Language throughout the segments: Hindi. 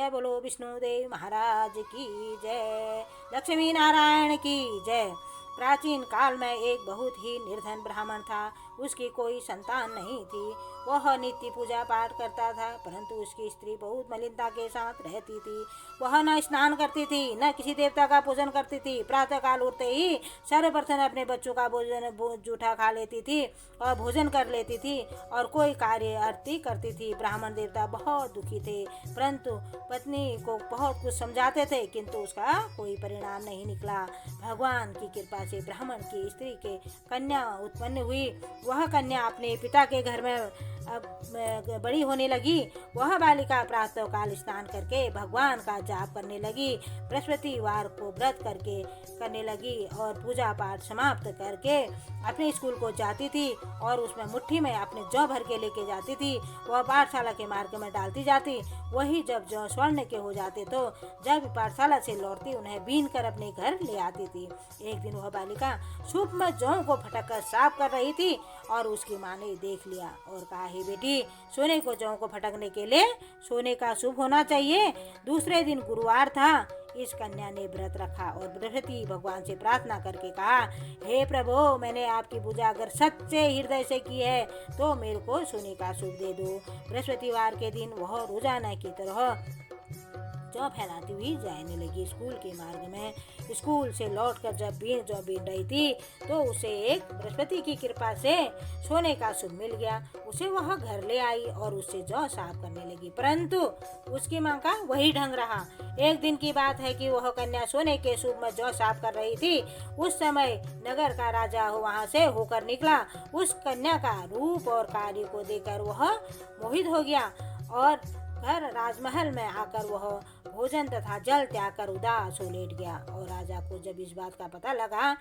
जय बोलो विष्णुदेव महाराज की जय, लक्ष्मी नारायण की जय। प्राचीन काल में एक बहुत ही निर्धन ब्राह्मण था। उसकी कोई संतान नहीं थी। वह नित्य पूजा पाठ करता था, परंतु उसकी स्त्री बहुत मलिनता के साथ रहती थी। वह न स्नान करती थी, न किसी देवता का पूजन करती थी। प्रातः काल उठते ही सर्वप्रथम अपने बच्चों का भोजन जूठा खा लेती थी और भोजन कर लेती थी और कोई कार्य आरती करती थी। ब्राह्मण देवता बहुत दुखी थे, परंतु पत्नी को बहुत कुछ समझाते थे, किंतु उसका कोई परिणाम नहीं निकला। भगवान की कृपा से ब्राह्मण की स्त्री के कन्या उत्पन्न हुई। वह कन्या अपने पिता के घर में बड़ी होने लगी। वह बालिका प्रातः काल स्नान करके भगवान का जाप करने लगी। बृहस्पतिवार को व्रत करने लगी और पूजा पाठ समाप्त करके अपने स्कूल को जाती थी और उसमें मुट्ठी में अपने जौ भर के लेके जाती थी। वह पाठशाला के मार्ग में डालती जाती। वही जब जौ स्वर्ण के हो जाते तो जब पाठशाला से लौटती उन्हें बीन कर अपने घर ले आती थी। एक दिन वह बालिका सूप में जौ को फटक कर साफ कर रही थी और उसकी माँ ने देख लिया और कहा, हे बेटी, सोने को जौ को फटकने के लिए सोने का शुभ होना चाहिए। दूसरे दिन गुरुवार था। इस कन्या ने व्रत रखा और बृहस्पति भगवान से प्रार्थना करके कहा, हे प्रभु, मैंने आपकी पूजा अगर सच्चे हृदय से की है तो मेरे को सोने का शुभ दे दो। बृहस्पतिवार के दिन वह रोजाना की तरह जौ फैलाती हुई जाने लगी। स्कूल के मार्ग में स्कूल से लौटकर जब जौ बीन रही थी तो उसे एक बृहस्पति की कृपा से सोने का शुभ मिल गया। उसे वह घर ले आई और उससे जौ साफ करने लगी, परंतु उसकी माँ का वही ढंग रहा। एक दिन की बात है कि वह कन्या सोने के शुभ में जौ साफ कर रही थी। उस समय नगर का राजा वहाँ से होकर निकला। उस कन्या का रूप और कार्य को देखकर वह मोहित हो गया और घर राजमहल में आकर वह भोजन तथा जल त्याग कर उदास हो लेट गया। और राजा को जब इस बात का पता लगा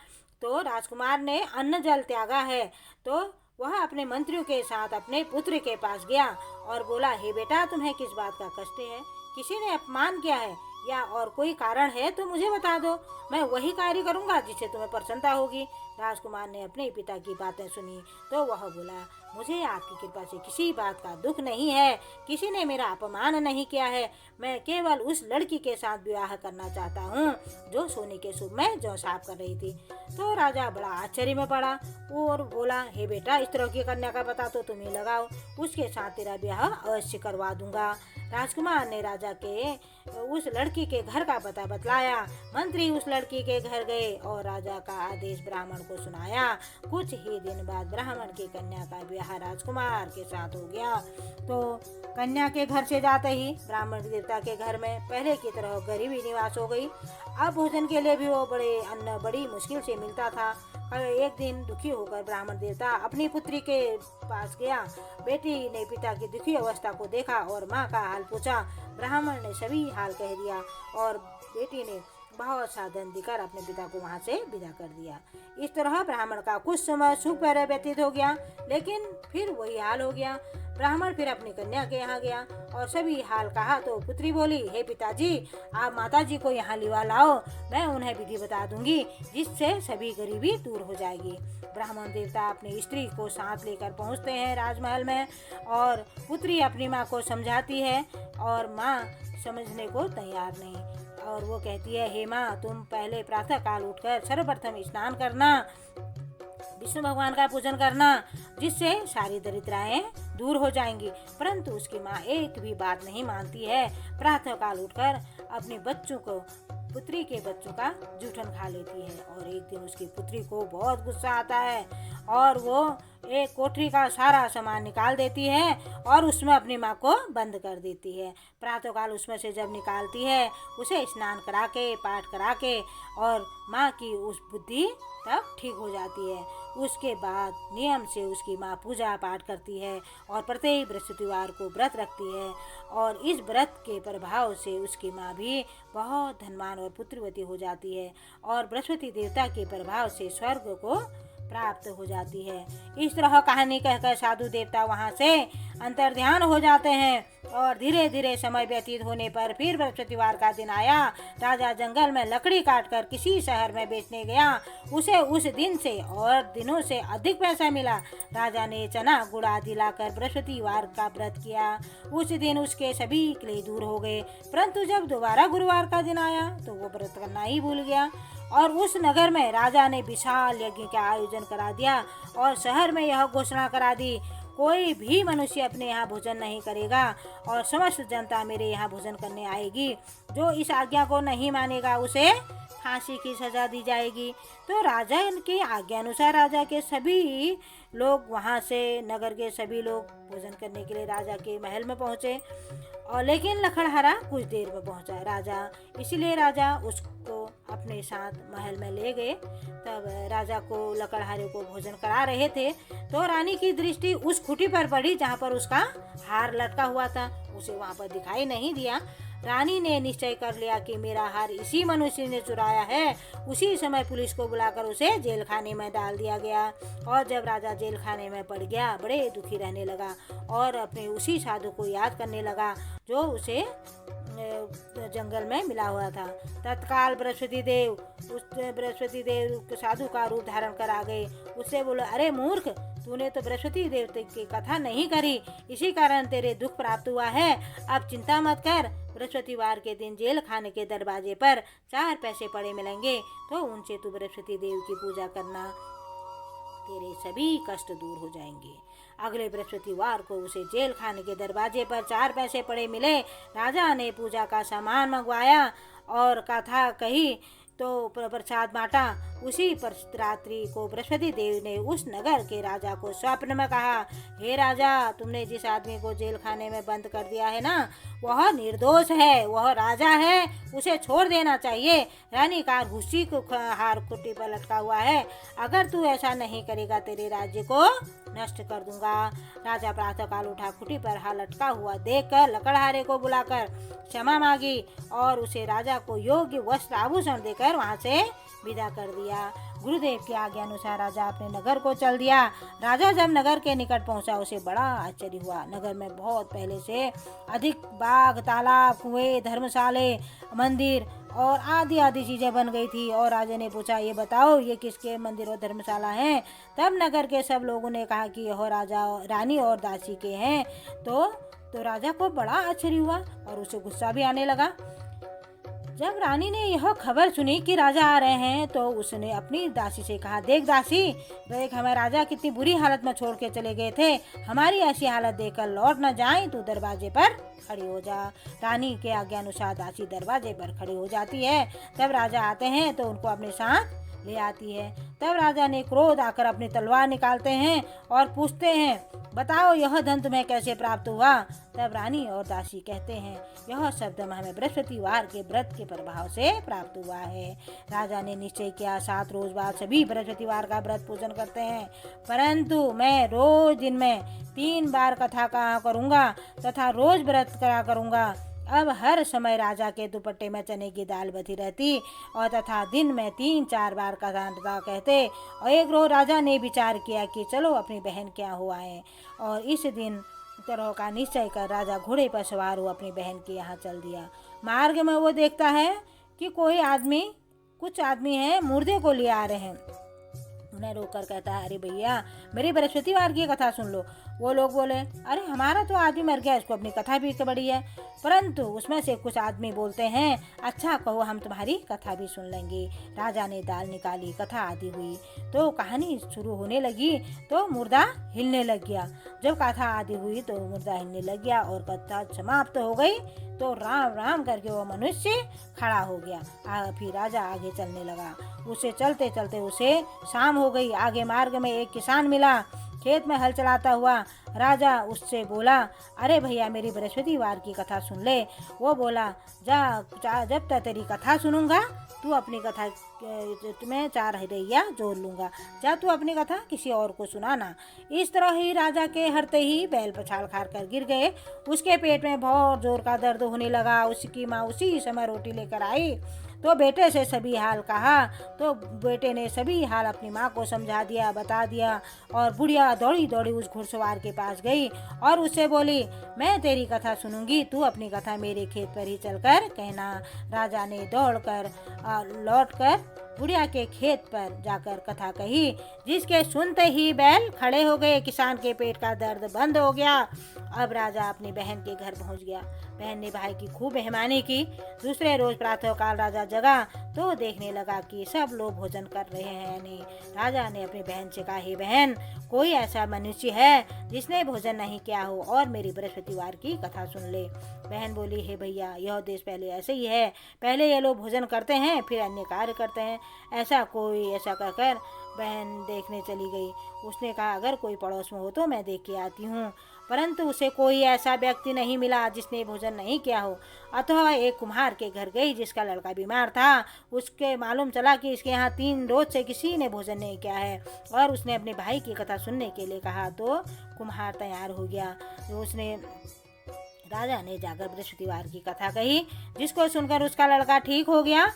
तो राजकुमार ने अन्न जल त्यागा है तो वह अपने मंत्रियों के साथ अपने पुत्र के पास गया और बोला, हे बेटा, तुम्हें किस बात का कष्ट है? किसी ने अपमान किया है या और कोई कारण है तो मुझे बता दो, मैं वही कार्य करूँगा जिससे तुम्हें प्रसन्नता होगी। राजकुमार ने अपने पिता की बातें सुनी तो वह बोला, मुझे आपकी कृपा से किसी बात का दुख नहीं है। किसी ने मेरा अपमान नहीं किया है। मैं केवल उस लड़की के साथ विवाह करना चाहता हूँ जो सोने के शुभ में जौ साफ कर रही थी। तो राजा बड़ा आश्चर्य में पड़ा और बोला, हे बेटा, इस तरह की कन्या का पता तो तुम्हें लगाओ, उसके साथ तेरा ब्याह अवश्य करवा दूंगा। राजकुमार ने राजा के उस लड़की के घर का पता बतलाया। मंत्री उस लड़की के घर गए और राजा का आदेश ब्राह्मण को सुनाया। कुछ ही दिन बाद ब्राह्मण की कन्या का ब्याह राजकुमार के साथ हो गया। तो कन्या के घर से जाते ही ब्राह्मण देवता के घर में पहले की तरह गरीबी निवास हो गई। अब भोजन के लिए भी वो अन्न बड़ी मुश्किल से मिलता था। एक दिन दुखी होकर ब्राह्मण देवता अपनी पुत्री के पास गया। बेटी ने पिता की दुखी अवस्था को देखा और माँ का हाल पूछा। ब्राह्मण ने सभी हाल कह दिया और बेटी ने बहुत सा धन देकर अपने पिता को वहाँ से विदा कर दिया। इस तरह ब्राह्मण का कुछ समय सुख पर व्यतीत हो गया, लेकिन फिर वही हाल हो गया। ब्राह्मण फिर अपनी कन्या के यहाँ गया और सभी हाल कहा तो पुत्री बोली, हे पिताजी, आप माताजी को यहाँ लिवा लाओ, मैं उन्हें विधि बता दूंगी जिससे सभी गरीबी दूर हो जाएगी। ब्राह्मण देवता अपनी स्त्री को साथ लेकर पहुँचते हैं राजमहल में और पुत्री अपनी माँ को समझाती है और माँ समझने को तैयार नहीं और वो कहती है, हे माँ, तुम पहले प्रातः काल उठकर सर्वप्रथम स्नान करना, विष्णु भगवान का पूजन करना, जिससे सारी दरिद्राएं दूर हो जाएंगी। परंतु उसकी माँ एक भी बात नहीं मानती है। प्रातः काल उठकर अपने पुत्री के बच्चों का जूठन खा लेती है और एक दिन उसकी पुत्री को बहुत गुस्सा आता है और वो एक कोठरी का सारा सामान निकाल देती है और उसमें अपनी माँ को बंद कर देती है। प्रातःकाल उसमें से जब निकालती है उसे स्नान करा के पाठ करा के और माँ की उस बुद्धि तब ठीक हो जाती है। उसके बाद नियम से उसकी माँ पूजा पाठ करती है और प्रत्येक बृहस्पतिवार को व्रत रखती है और इस व्रत के प्रभाव से उसकी माँ भी बहुत धनवान और पुत्रवती हो जाती है और बृहस्पति देवता के प्रभाव से स्वर्ग को प्राप्त हो जाती है। इस तरह कहानी कहकर साधु देवता वहाँ से अंतर्ध्यान हो जाते हैं और धीरे धीरे समय व्यतीत होने पर फिर बृहस्पतिवार का दिन आया। राजा जंगल में लकड़ी काटकर किसी शहर में बेचने गया। उसे उस दिन से और दिनों से अधिक पैसा मिला। राजा ने चना गुड़ आदि लाकर बृहस्पतिवार का व्रत किया। उस दिन उसके सभी क्लेश दूर हो गए। परंतु जब दोबारा गुरुवार का दिन आया तो वो व्रत करना ही भूल गया और उस नगर में राजा ने विशाल यज्ञ का आयोजन करा दिया और शहर में यह घोषणा करा दी, कोई भी मनुष्य अपने यहाँ भोजन नहीं करेगा और समस्त जनता मेरे यहाँ भोजन करने आएगी। जो इस आज्ञा को नहीं मानेगा उसे फांसी की सजा दी जाएगी। तो राजा की आज्ञा अनुसार राजा के सभी लोग वहाँ से नगर के सभी लोग भोजन करने के लिए राजा के महल में पहुँचे और लेकिन लकड़हारा कुछ देर में पहुँचा राजा, इसलिए राजा उसको अपने साथ महल में ले गए। तब राजा को लकड़हारे को भोजन करा रहे थे तो रानी की दृष्टि उस खूंटी पर पड़ी जहाँ पर उसका हार लटका हुआ था। उसे वहाँ पर दिखाई नहीं दिया। रानी ने निश्चय कर लिया कि मेरा हार इसी मनुष्य ने चुराया है। उसी समय पुलिस को बुलाकर उसे जेल खाने में डाल दिया गया और जब राजा जेल खाने में पड़ गया बड़े दुखी रहने लगा और अपने उसी साधु को याद करने लगा जो उसे जंगल में मिला हुआ था। तत्काल बृहस्पति देव साधु का रूप धारण कर आ गए। उससे बोले, अरे मूर्ख, तूने तो बृहस्पति देवता की कथा नहीं करी, इसी कारण तेरे दुख प्राप्त हुआ है। अब चिंता मत कर, बृहस्पतिवार के दिन जेल खाने के दरवाजे पर 4 पैसे पड़े मिलेंगे, तो उनसे तू बृहस्पति देव की पूजा करना, तेरे सभी कष्ट दूर हो जाएंगे। अगले बृहस्पतिवार को उसे जेल खाने के दरवाजे पर 4 पैसे पड़े मिले। राजा ने पूजा का सामान मंगवाया और कथा कही तो प्रसाद बांटा। उसी रात्रि को बृहस्पति देव ने उस नगर के राजा को स्वप्न में कहा, हे राजा, तुमने जिस आदमी को जेल खाने में बंद कर दिया है ना, वह निर्दोष है, वह राजा है, उसे छोड़ देना चाहिए। रानी का घुसी को हार खुट्टी पर लटका हुआ है, अगर तू ऐसा नहीं करेगा तेरे राज्य को नष्ट कर दूंगा। राजा प्रातःकाल उठा, खुट्टी पर हार लटका हुआ देखकर लकड़हारे को बुलाकर क्षमा मांगी और उसे राजा को योग्य वस्त्र आभूषण देकर वहां से विदा कर दिया। गुरुदेव की आज्ञा अनुसार राजा अपने नगर को चल दिया। राजा जब नगर के निकट पहुंचा उसे बड़ा आश्चर्य हुआ। नगर में बहुत पहले से अधिक बाग, तालाब, कुएं, धर्मशाले, मंदिर और आदि आदि चीजें बन गई थी। और राजा ने पूछा, ये बताओ ये किसके मंदिर और धर्मशाला हैं? तब नगर के सब लोगों ने कहा कि यह राजा, रानी और दासी के हैं। तो राजा को बड़ा आश्चर्य हुआ और उसे गुस्सा भी आने लगा। जब रानी ने यह खबर सुनी कि राजा आ रहे हैं तो उसने अपनी दासी से कहा, देख दासी, देख हमें राजा कितनी बुरी हालत में छोड़ के चले गए थे, हमारी ऐसी हालत देखकर लौट न जाए तो दरवाजे पर खड़ी हो जा। रानी के आज्ञा अनुसार दासी दरवाजे पर खड़ी हो जाती है। तब राजा आते हैं तो उनको अपने साथ ले आती है। तब राजा ने क्रोध आकर अपनी तलवार निकालते हैं और पूछते हैं, बताओ यह धन तुम्हें कैसे प्राप्त हुआ? तब रानी और दासी कहते हैं, यह सब धन हमें बृहस्पतिवार के व्रत के प्रभाव से प्राप्त हुआ है। राजा ने निश्चय किया 7 रोज बाद सभी बृहस्पतिवार का व्रत पूजन करते हैं, परंतु मैं रोज दिन में 3 बार कथा कहा करूँगा तथा रोज व्रत करा करूँगा। अब हर समय राजा के दुपट्टे में चने की दाल बची रहती और तथा दिन में 3-4 बार कथा कहते। और एक रोज राजा ने विचार किया कि चलो अपनी बहन क्या हुआ है, और इस दिन तरह का निश्चय कर राजा घोड़े पर सवार हो अपनी बहन के यहाँ चल दिया। मार्ग में वो देखता है कि कुछ आदमी हैं मुर्दे को ले आ रहे हैं। उन्हें रोककर कहता है, अरे भैया, मेरी बृहस्पतिवार की कथा सुन लो। वो लोग बोले, अरे हमारा तो आदमी मर गया, इसको अपनी कथा भी बड़ी है। परंतु उसमें से कुछ आदमी बोलते हैं, अच्छा कहो हम तुम्हारी कथा भी सुन लेंगे। राजा ने दाल निकाली, कथा आदि हुई तो कहानी शुरू होने लगी तो मुर्दा हिलने लग गया। जब कथा आदि हुई तो मुर्दा हिलने लग गया और कथा समाप्त हो गई तो राम राम करके वो मनुष्य खड़ा हो गया। फिर राजा आगे चलने लगा। उसे चलते चलते उसे शाम हो गई। आगे मार्ग में एक किसान मिला, खेत में हल चलाता हुआ। राजा उससे बोला, अरे भैया, मेरी बृहस्पतिवार की कथा सुन ले। वो बोला, जा जब तक तेरी कथा सुनूंगा तू अपनी कथा तुम्हें 4 हरैया जोड़ लूंगा, जा तू अपनी कथा किसी और को सुनाना। इस तरह ही राजा के हरते ही बैल पछाड़ खार कर गिर गए। उसके पेट में बहुत जोर का दर्द होने लगा। उसकी माँ उसी समय रोटी लेकर आई। तो बेटे से सभी हाल कहा। तो बेटे ने सभी हाल अपनी माँ को समझा दिया, बता दिया। और बुढ़िया दौड़ी दौड़ी उस घुड़सवार के पास गई और उससे बोली, मैं तेरी कथा सुनूंगी, तू अपनी कथा मेरे खेत पर ही चलकर कहना। राजा ने दौड़कर लौटकर बुढ़िया के खेत पर जाकर कथा कही, जिसके सुनते ही बैल खड़े हो गए। किसान के पेट का दर्द बंद हो गया। अब राजा अपनी बहन के घर पहुंच गया। बहन ने भाई की खूब मेहमानी की। दूसरे रोज प्रातःकाल राजा जगा तो देखने लगा कि सब लोग भोजन कर रहे हैं नहीं। राजा ने अपनी बहन से कहा, हे बहन, कोई ऐसा मनुष्य है जिसने भोजन नहीं किया हो और मेरी बृहस्पतिवार की कथा सुन ले। बहन बोली, हे भैया, यह देश पहले ऐसे ही है। पहले ये लोग भोजन करते हैं, फिर अन्य कार्य करते हैं। ऐसा कहकर बहन देखने चली गई। उसने कहा, अगर कोई पड़ोस में हो तो मैं देख के आती हूँ। परंतु उसे कोई ऐसा व्यक्ति नहीं मिला जिसने भोजन नहीं किया हो। अतः एक कुम्हार के घर गई जिसका लड़का बीमार था। उसके मालूम चला कि इसके यहाँ 3 रोज से किसी ने भोजन नहीं किया है और उसने अपने भाई की कथा सुनने के लिए कहा। तो कुम्हार तैयार हो गया। तो उसने राजा ने जाकर बृहस्पतिवार की कथा कही, जिसको सुनकर उसका लड़का ठीक हो गया।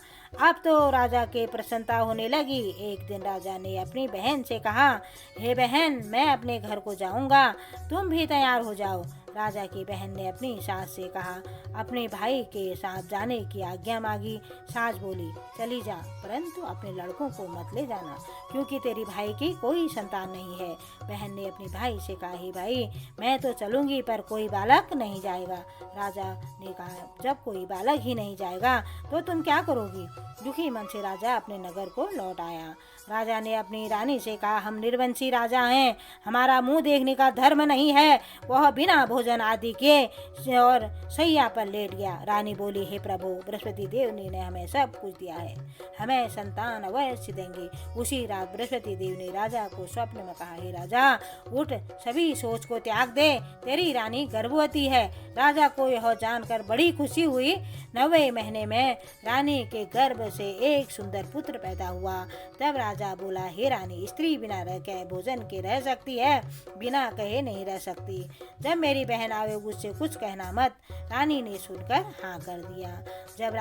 अब तो राजा के प्रसन्नता होने लगी। एक दिन राजा ने अपनी बहन से कहा, हे बहन, मैं अपने घर को जाऊंगा, तुम भी तैयार हो जाओ। राजा की बहन ने अपनी सास से कहा, अपने भाई के साथ जाने की आज्ञा मांगी। सास बोली, चली जा, परंतु अपने लड़कों को मत ले जाना, क्योंकि तेरी भाई की कोई संतान नहीं है। बहन ने अपने भाई से कहा, हे भाई, मैं तो चलूंगी पर कोई बालक नहीं जाएगा। राजा ने कहा, जब कोई बालक ही नहीं जाएगा तो तुम क्या करोगी? दुखी मन से राजा अपने नगर को लौट आया। राजा ने अपनी रानी से कहा, हम निर्वंशी राजा हैं, हमारा मुंह देखने का धर्म नहीं है। वह बिना भोजन आदि के और सैया पर लेट गया। रानी बोली, हे प्रभु, बृहस्पति देव ने हमें सब कुछ दिया है, हमें संतान अवश्य देंगे। उसी रात बृहस्पति देव ने राजा को स्वप्न में कहा, हे राजा, उठ, सभी सोच को त्याग दे, तेरी रानी गर्भवती है। राजा को यह जानकर बड़ी खुशी हुई। 9वें महीने में रानी के गर्भ से एक सुंदर पुत्र पैदा हुआ। तब राजा बोला, हे रानी, स्त्री बिना रह के भोजन के रह सकती है, बिना कहे नहीं रह सकती। जब मेरी बहन आवे उससे कुछ कहना मत। रानी ने सुनकर हाँ कर दिया। जब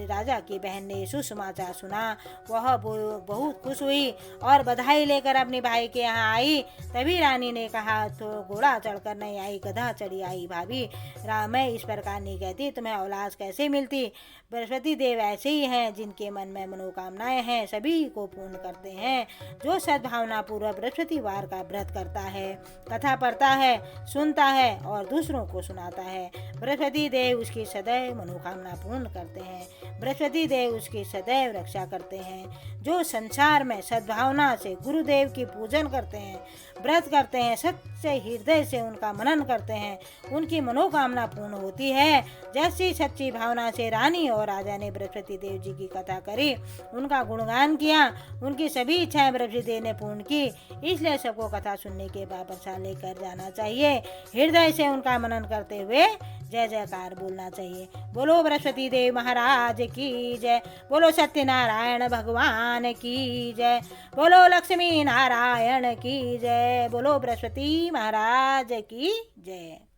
राजा की बहन ने सुसमाचार सुना, वह बहुत खुश हुई और बधाई लेकर अपने भाई के यहाँ आई। तभी रानी ने कहा, तो घोड़ा चढ़कर नहीं आई, गधा चढ़ी आई। भाभी, मैं इस प्रकार नहीं कहती, तुम्हें औलाद कैसे मिलती? बृहस्पति देव ऐसे ही हैं, जिनके मन में मनोकामनाएं हैं सभी को पूर्ण करते हैं। जो सद्भावना पूर्वक बृहस्पतिवार का व्रत करता है, कथा पढ़ता है, सुनता है और दूसरों को सुनाता है, बृहस्पति देव उसकी सदैव मनोकामना पूर्ण करते हैं। बृहस्पति देव उसकी सदैव रक्षा करते हैं। जो संसार में सद्भावना से गुरुदेव की पूजन करते हैं, व्रत करते हैं, सच्चे हृदय से उनका मनन करते हैं, उनकी मनोकामना पूर्ण होती है। जैसी सच्ची भावना से रानी और राजा ने बृहस्पति देव जी की कथा करी, उनका गुणगान किया, उनकी सभी इच्छाएं बृहस्पति देव ने पूर्ण की। इसलिए सबको कथा सुनने के बाद प्रसाद लेकर जाना चाहिए। हृदय से उनका मनन करते हुए जय जयकार बोलना चाहिए। बोलो बृहस्पति देव महाराज की जय। बोलो सत्यनारायण भगवान की जय। बोलो लक्ष्मी नारायण की जय। बोलो बृहस्पति महाराज की जय।